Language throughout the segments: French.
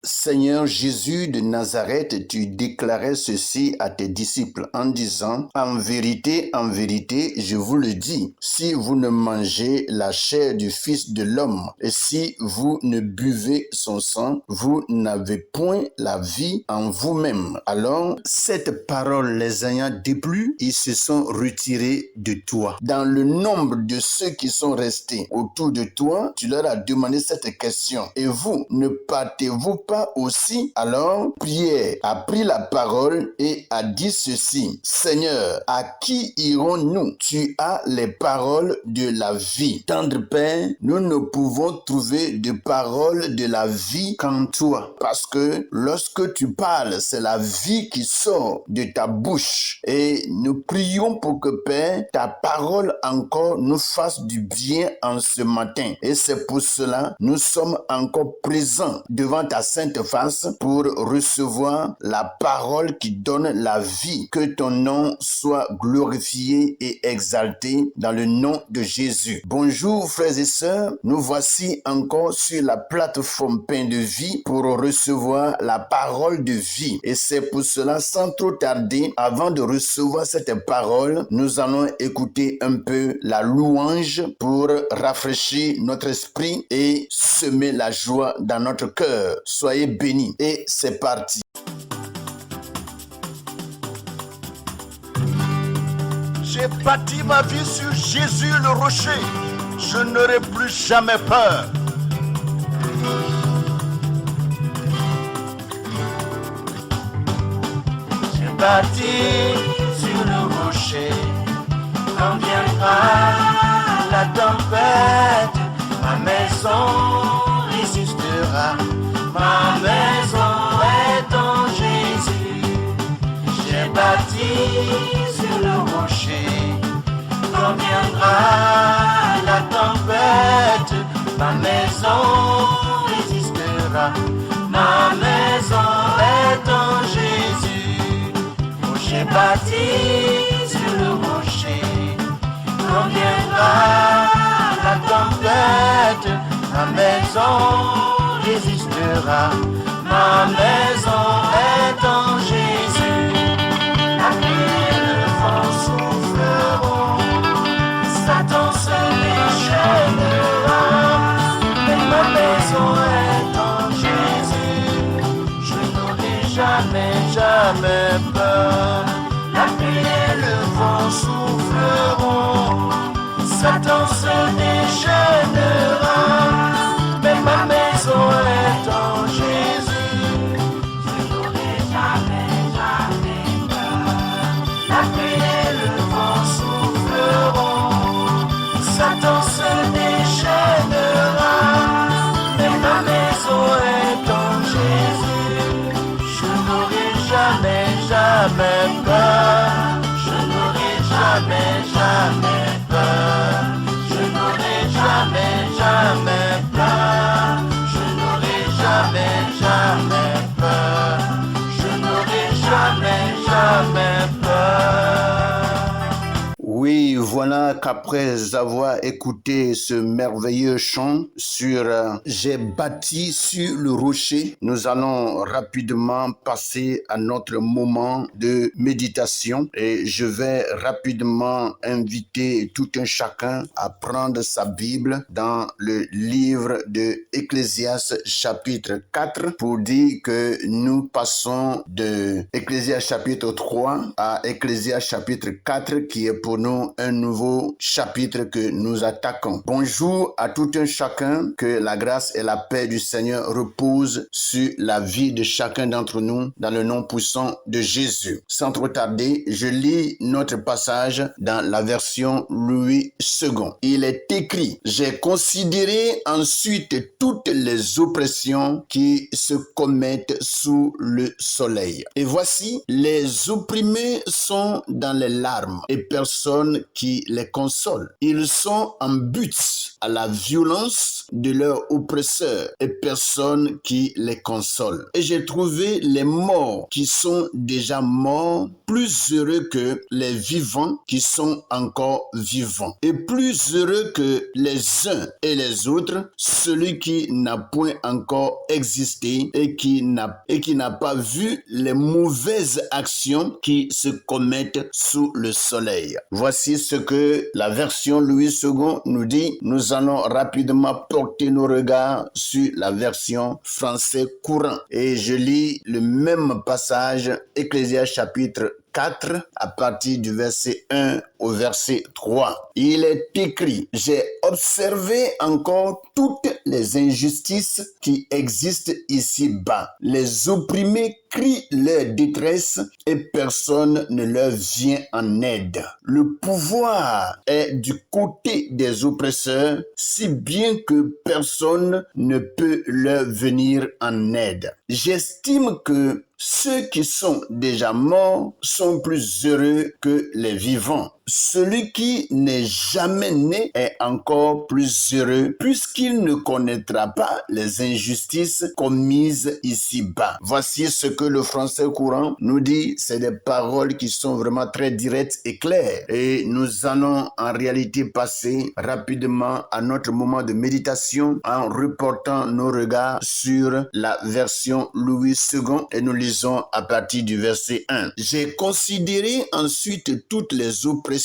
Seigneur Jésus de Nazareth, tu déclarais ceci à tes disciples en disant, en vérité, je vous le dis, si vous ne mangez la chair du Fils de l'homme et si vous ne buvez son sang, vous n'avez point la vie en vous-même. Alors, cette parole les ayant déplu, ils se sont retirés de toi. Dans le nombre de ceux qui sont restés autour de toi, tu leur as demandé cette question. Et vous, ne partez-vous pas aussi? Alors, Pierre a pris la parole et a dit ceci. Seigneur, à qui irons-nous? Tu as les paroles de la vie. Tendre Père, nous ne pouvons trouver de paroles de la vie qu'en toi. Parce que lorsque tu parles, c'est la vie qui sort de ta bouche. Et nous prions pour que Père, ta parole encore nous fasse du bien en ce matin. Et c'est pour cela, nous sommes encore présents devant ta sainte face pour recevoir la parole qui donne la vie. Que ton nom soit glorifié et exalté dans le nom de Jésus. Bonjour frères et sœurs, nous voici encore sur la plateforme Pain de vie pour recevoir la parole de vie. Et c'est pour cela, sans trop tarder, avant de recevoir cette parole, nous allons écouter un peu la louange pour rafraîchir notre esprit et semer la joie dans notre cœur. Soyez bénis et c'est parti. J'ai bâti ma vie sur Jésus le rocher. Je n'aurai plus jamais peur. J'ai bâti sur le rocher. Quand viendra la tempête, ma maison résistera. Ma maison est en Jésus. J'ai bâti sur le rocher. Quand viendra la tempête, ma maison résistera. Ma maison est en Jésus. Oh, j'ai bâti sur le rocher. Quand viendra la tempête, ma maison résistera. Ma maison est en Jésus. La pluie et le vent souffleront. Satan se déchaînera. Mais ma maison est en Jésus. Je n'aurai jamais peur. La pluie et le vent souffleront. Satan se déchaînera. Mais ma maison est en Jésus. Je n'aurai jamais peur. La pluie et le vent souffleront. Satan se déchaînera. Mais ma maison est en Jésus. Je n'aurai jamais peur. Je n'aurai jamais peur. Je n'aurai jamais peur. Je n'aurai jamais peur. Je n'aurai jamais peur. Oui, voilà qu'après avoir écouté ce merveilleux chant sur J'ai bâti sur le rocher, nous allons rapidement passer à notre moment de méditation et je vais rapidement inviter tout un chacun à prendre sa Bible dans le livre de Ecclésiaste chapitre 4 pour dire que nous passons de Ecclésiaste chapitre 3 à Ecclésiaste chapitre 4 qui est pour nous un nouveau chapitre que nous attaquons. Bonjour à tout un chacun, que la grâce et la paix du Seigneur reposent sur la vie de chacun d'entre nous dans le nom puissant de Jésus. Sans trop tarder, je lis notre passage dans la version Louis II. Il est écrit: j'ai considéré ensuite toutes les oppressions qui se commettent sous le soleil. Et voici, les opprimés sont dans les larmes et personne qui les console. Ils sont en butte à la violence de leurs oppresseurs et personne qui les console. Et j'ai trouvé les morts qui sont déjà morts plus heureux que les vivants qui sont encore vivants. Et plus heureux que les uns et les autres, celui qui n'a point encore existé et qui n'a pas vu les mauvaises actions qui se commettent sous le soleil. Voici ce que la version Louis II nous dit. Nous allons rapidement porter nos regards sur la version français courant. Et je lis le même passage, Ecclésiaste chapitre 4, à partir du verset 1 au verset 3. Il est écrit: j'ai observé encore toutes les injustices qui existent ici-bas. Les opprimés crient leur détresse et personne ne leur vient en aide. Le pouvoir est du côté des oppresseurs, si bien que personne ne peut leur venir en aide. J'estime que ceux qui sont déjà morts sont plus heureux que les vivants. Celui qui n'est jamais né est encore plus heureux puisqu'il ne connaîtra pas les injustices commises ici-bas. Voici ce que le français courant nous dit. C'est des paroles qui sont vraiment très directes et claires. Et nous allons en réalité passer rapidement à notre moment de méditation en reportant nos regards sur la version Louis II et nous lisons à partir du verset 1. J'ai considéré ensuite toutes les oppressions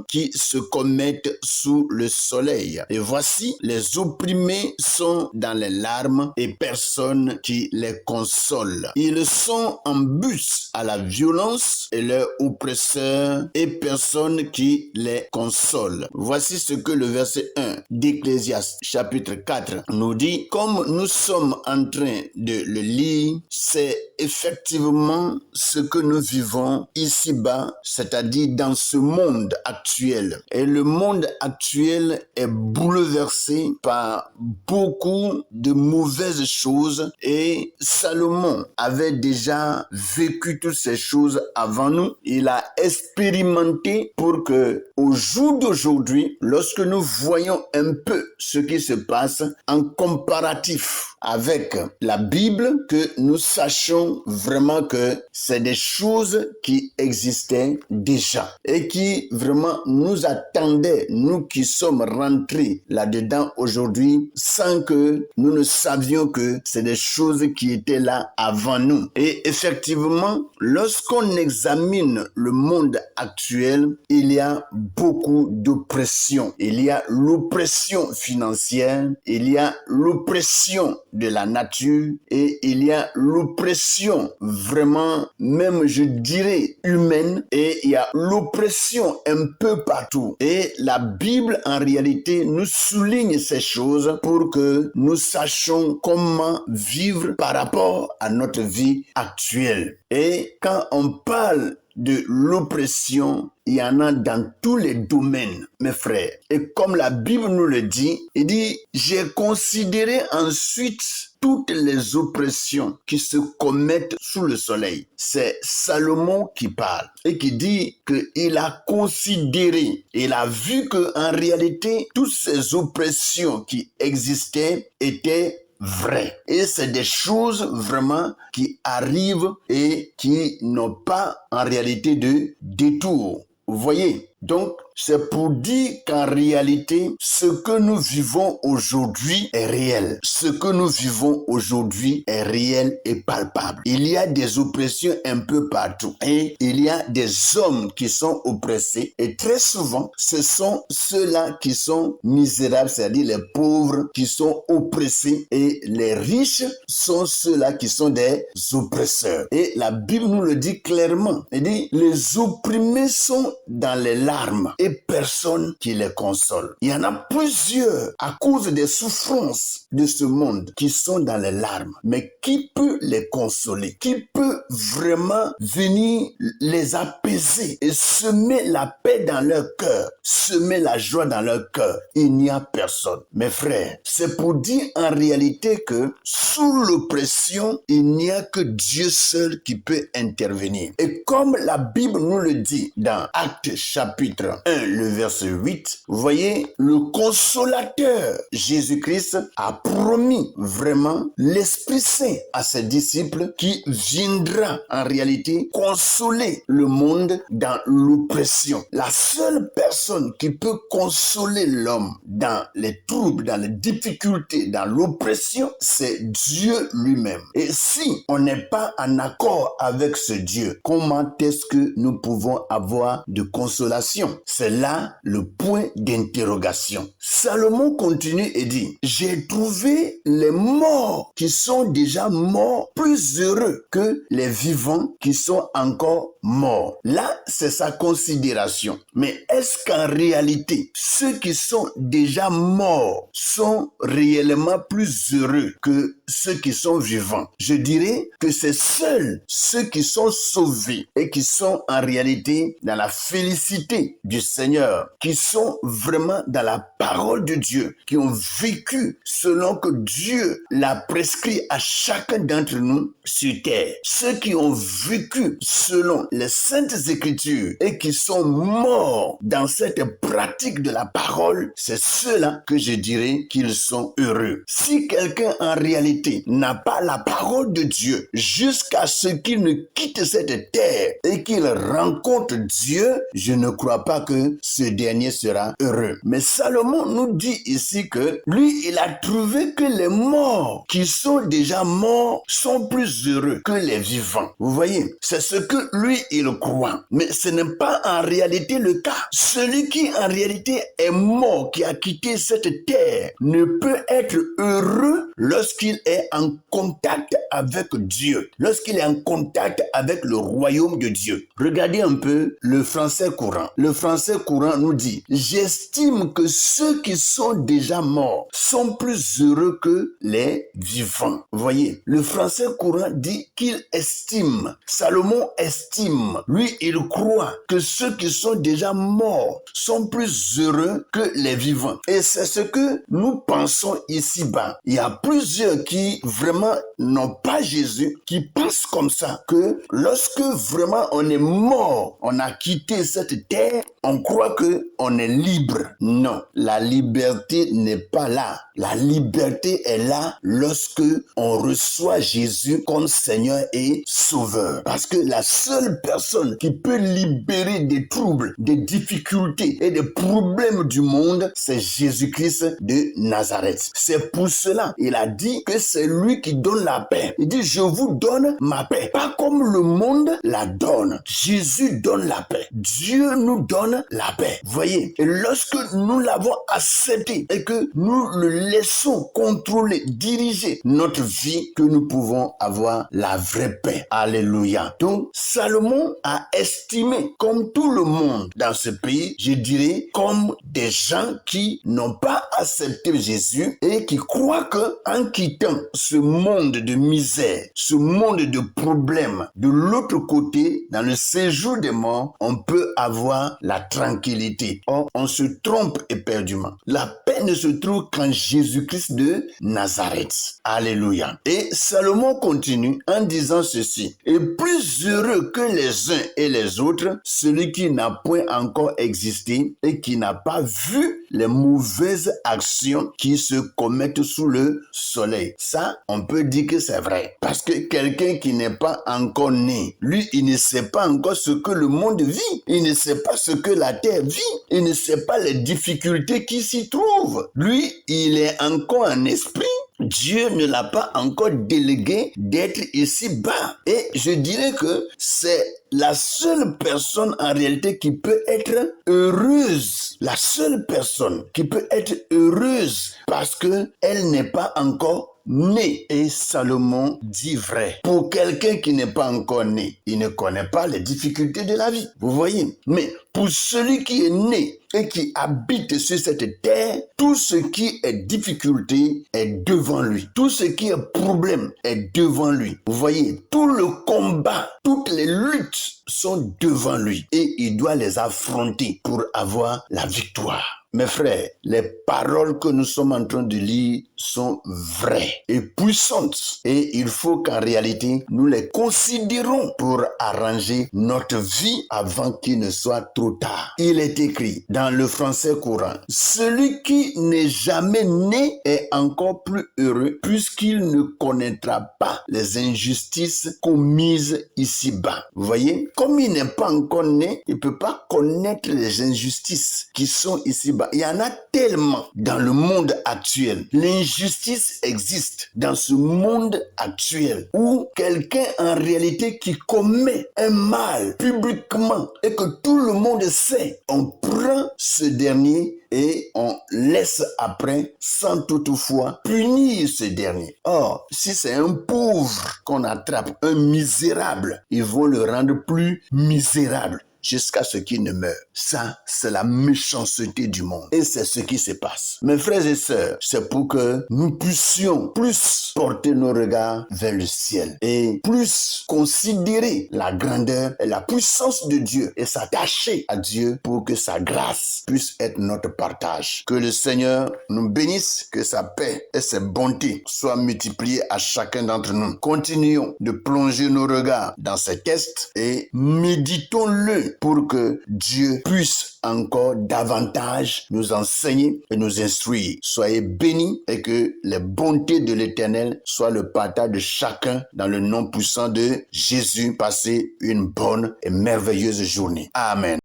qui se commettent sous le soleil. Et voici, les opprimés sont dans les larmes et personne qui les console. Ils sont en bus à la violence et leurs oppresseurs et personne qui les console. Voici ce que le verset 1 d'Ecclésiaste chapitre 4 nous dit. Comme nous sommes en train de le lire, c'est effectivement ce que nous vivons ici-bas, c'est-à-dire dans ce monde actuel. Et le monde actuel est bouleversé par beaucoup de mauvaises choses et Salomon avait déjà vécu toutes ces choses avant nous. Il a expérimenté pour que au jour d'aujourd'hui, lorsque nous voyons un peu ce qui se passe en comparatif avec la Bible, que nous sachions vraiment que c'est des choses qui existaient déjà et qui vraiment nous attendaient, nous qui sommes rentrés là-dedans aujourd'hui sans que nous ne savions que c'est des choses qui étaient là avant nous. Et effectivement, lorsqu'on examine le monde actuel, il y a beaucoup d'oppression. Il y a l'oppression financière, il y a l'oppression de la nature et il y a l'oppression vraiment, même je dirais, humaine et il y a l'oppression un peu partout. Et la Bible, en réalité, nous souligne ces choses pour que nous sachions comment vivre par rapport à notre vie actuelle. Et quand on parle de l'oppression, il y en a dans tous les domaines, mes frères. Et comme la Bible nous le dit, il dit, j'ai considéré ensuite toutes les oppressions qui se commettent sous le soleil. C'est Salomon qui parle et qui dit qu'il a considéré, il a vu qu'en réalité, toutes ces oppressions qui existaient étaient vrai. Et c'est des choses vraiment qui arrivent et qui n'ont pas en réalité de détour. Vous voyez? Donc, c'est pour dire qu'en réalité, ce que nous vivons aujourd'hui est réel. Ce que nous vivons aujourd'hui est réel et palpable. Il y a des oppressions un peu partout. Et il y a des hommes qui sont oppressés. Et très souvent, ce sont ceux-là qui sont misérables, c'est-à-dire les pauvres qui sont oppressés. Et les riches sont ceux-là qui sont des oppresseurs. Et la Bible nous le dit clairement. Elle dit, les opprimés sont dans les larmes et personne qui les console. Il y en a plusieurs à cause des souffrances de ce monde qui sont dans les larmes. Mais qui peut les consoler? Qui peut vraiment venir les apaiser et semer la paix dans leur cœur, semer la joie dans leur cœur? Il n'y a personne. Mes frères, c'est pour dire en réalité que sous l'oppression, il n'y a que Dieu seul qui peut intervenir. Et comme la Bible nous le dit dans Actes chapitre chapitre 1, le verset 8, vous voyez, le consolateur Jésus-Christ a promis vraiment l'Esprit Saint à ses disciples qui viendra en réalité consoler le monde dans l'oppression. La seule personne qui peut consoler l'homme dans les troubles, dans les difficultés, dans l'oppression, c'est Dieu lui-même. Et si on n'est pas en accord avec ce Dieu, comment est-ce que nous pouvons avoir de consolation? C'est là le point d'interrogation. Salomon continue et dit, j'ai trouvé les morts qui sont déjà morts plus heureux que les vivants qui sont encore morts. Là, c'est sa considération. Mais est-ce qu'en réalité, ceux qui sont déjà morts sont réellement plus heureux que ceux qui sont vivants? Je dirais que c'est seuls ceux qui sont sauvés et qui sont en réalité dans la félicité du Seigneur, qui sont vraiment dans la parole de Dieu, qui ont vécu selon que Dieu l'a prescrit à chacun d'entre nous sur terre. Ceux qui ont vécu selon les saintes écritures et qui sont morts dans cette pratique de la parole, c'est ceux-là que je dirais qu'ils sont heureux. Si quelqu'un en réalité n'a pas la parole de Dieu jusqu'à ce qu'il ne quitte cette terre et qu'il rencontre Dieu, je ne crois pas que ce dernier sera heureux. Mais Salomon nous dit ici que lui, il a trouvé que les morts qui sont déjà morts sont plus heureux que les vivants. Vous voyez, c'est ce que lui, il croit. Mais ce n'est pas en réalité le cas. Celui qui en réalité est mort, qui a quitté cette terre, ne peut être heureux lorsqu'il est en contact avec Dieu, lorsqu'il est en contact avec le royaume de Dieu. Regardez un peu le français courant. Le français courant nous dit, j'estime que ceux qui sont déjà morts sont plus heureux que les vivants. Vous voyez, le français courant dit qu'il estime. Salomon estime. Lui, il croit que ceux qui sont déjà morts sont plus heureux que les vivants. Et c'est ce que nous pensons ici-bas. Il y a plusieurs qui vraiment n'ont pas Jésus, qui pensent comme ça, que lorsque vraiment on est mort, on a quitté cette terre, on croit que on est libre. Non, la liberté n'est pas là. La liberté est là lorsque on reçoit Jésus comme Seigneur et Sauveur. Parce que la seule personne qui peut libérer des troubles, des difficultés et des problèmes du monde, c'est Jésus-Christ de Nazareth. C'est pour cela, il a dit que c'est lui qui donne la paix. Il dit, je vous donne ma paix. Pas comme le monde la donne. Jésus donne la paix. Dieu nous donne la paix. Voyez, et lorsque nous l'avons accepté et que nous le laissons contrôler, diriger notre vie, que nous pouvons avoir la vraie paix. Alléluia. Donc, Salomon a estimé, comme tout le monde dans ce pays, je dirais, comme des gens qui n'ont pas accepté Jésus et qui croient que en quittant ce monde de misère, ce monde de problèmes, de l'autre côté, dans le séjour des morts, on peut avoir la tranquillité. Or, on se trompe éperdument. La paix ne se trouve qu'en Jésus-Christ de Nazareth. Alléluia. Et Salomon continue en disant ceci. Et plus heureux que les uns et les autres, celui qui n'a point encore existé et qui n'a pas vu les mauvaises actions qui se commettent sous le soleil. Ça, on peut dire que c'est vrai. Parce que quelqu'un qui n'est pas encore né, lui, il ne sait pas encore ce que le monde vit. Il ne sait pas ce que la terre vit. Il ne sait pas les difficultés qui s'y trouvent. Lui, il est encore en esprit. Dieu ne l'a pas encore délégué d'être ici-bas. Et je dirais que c'est la seule personne en réalité qui peut être heureuse. La seule personne qui peut être heureuse parce que elle n'est pas encore né. Et Salomon dit vrai. Pour quelqu'un qui n'est pas encore né, il ne connaît pas les difficultés de la vie. Vous voyez? Mais pour celui qui est né et qui habite sur cette terre, tout ce qui est difficulté est devant lui. Tout ce qui est problème est devant lui. Vous voyez? Tout le combat, toutes les luttes sont devant lui. Et il doit les affronter pour avoir la victoire. Mes frères, les paroles que nous sommes en train de lire sont vraies et puissantes. Et il faut qu'en réalité, nous les considérons pour arranger notre vie avant qu'il ne soit trop tard. Il est écrit dans le français courant, « Celui qui n'est jamais né est encore plus heureux puisqu'il ne connaîtra pas les injustices commises ici-bas. » Vous voyez, comme il n'est pas encore né, il ne peut pas connaître les injustices qui sont ici-bas. Il y en a tellement dans le monde actuel. L'injustice existe dans ce monde actuel où quelqu'un en réalité qui commet un mal publiquement et que tout le monde sait, on prend ce dernier et on laisse après sans toutefois punir ce dernier. Or, si c'est un pauvre qu'on attrape, un misérable, ils vont le rendre plus misérable jusqu'à ce qu'il ne meure. Ça, c'est la méchanceté du monde. Et c'est ce qui se passe. Mes frères et sœurs, c'est pour que nous puissions plus porter nos regards vers le ciel et plus considérer la grandeur et la puissance de Dieu et s'attacher à Dieu pour que sa grâce puisse être notre partage. Que le Seigneur nous bénisse, que sa paix et ses bontés soient multipliées à chacun d'entre nous. Continuons de plonger nos regards dans ces textes et méditons-le pour que Dieu puisse encore davantage nous enseigner et nous instruire. Soyez bénis et que les bontés de l'Éternel soient le partage de chacun dans le nom puissant de Jésus. Passez une bonne et merveilleuse journée. Amen.